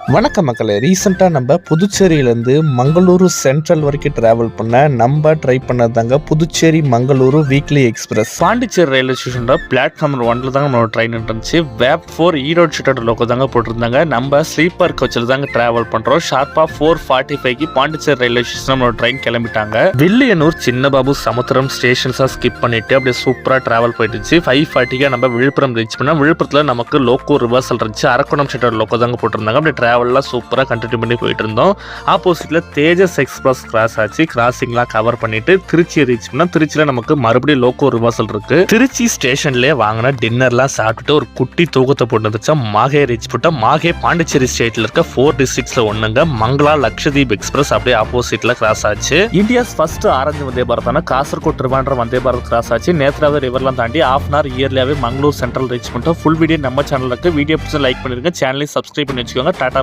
வணக்கம் மக்களே. ரீசெண்டாக நம்ம புதுச்சேரியிலேருந்து மங்களூரு சென்ட்ரல் வரைக்கும் ட்ராவல் பண்ண நம்ம ட்ரை பண்ணதாங்க Puducherry Mangaluru weekly express. Pondicherry railway ஸ்டேஷனோட பிளாட்ஃபார்ம் 1 தாங்க நம்மளோட ட்ரெயின் இருந்துச்சு. வேப் 4 ஈரோடு ஷிட்டோட லோக்கோ தாங்க போட்டிருந்தாங்க. நம்ம ஸ்லீப்பர் கோச்சில் தாங்க ட்ராவல் பண்ணுறோம். ஷார்ப்பாக 4:45க்கு பாண்டிச்சேரி ரயில்வே ஸ்டேஷன் நம்மளோட ட்ரெயின் கிளம்பிட்டாங்க. வில்லியனூர், சின்னபாபு, சமுத்திரம் ஸ்டேஷன்ஸாக ஸ்கிப் பண்ணிட்டு அப்படியே சூப்பராக ட்ராவல் போயிட்டுச்சு. 5:40க்கு நம்ம விழுப்புரம் ரீச் பண்ணால் விழுப்புரத்தில் நமக்கு லோக்கோ ரிவர்சல் இருந்துச்சு. அரக்கோணம் ஷிட்டோட லோக்கோ தாங்க போட்டிருந்தாங்க. அப்படியே ட்ராவல்லாம் சூப்பராக கண்டினியூ பண்ணி போயிட்டு இருந்தோம். ஆப்போசிட்ல தேஜஸ் எக்ஸ்பிரஸ் கிராஸ் ஆச்சு. கிராசிங்லாம் கவர் பண்ணிட்டு திருச்சி ரீச் பண்ணா திருச்சியில நமக்கு மறுபடியும் லோக்கோ ரிவர்சல் இருக்கு. திருச்சி ஸ்டேஷன்லயே வாங்கின டின்னர்லாம் சாப்பிட்டுட்டு ஒரு குட்டி தூக்கத்தை போட்டு வந்துச்சா மாகே ரீச் பண்ணிட்டா. மாகே பாண்டிச்சேரி ஸ்டேட்ல இருக்க 4 டிஸ்ட்ரிக்ட்ஸ்ல ஒண்ணுங்க. மங்களா லட்சதீப் எக்ஸ்பிரஸ் அப்படியே ஆப்போசிட்ல கிராஸ் ஆச்சு. இந்தியாஸ் ஃபர்ஸ்ட் ஆரஞ்சு வந்தே பாரதான காசர்கோட் திருவாண்டரம் வந்தே பாரத் கிராஸ் ஆச்சு. நேத்ராவே ரிவர்லாம் தாண்டி ½ hour இயர்லியாவே மங்களூர் சென்ட்ரல் ரீச் பண்ணிட்டோம். ஃபுல் வீடியோ நம்ம சேனலுக்கு வீடியோ லைக் பண்ணிருங்க. சேனலை சப்ஸ்கிரைப் பண்ணி வச்சுக்கோங்க. டாடா.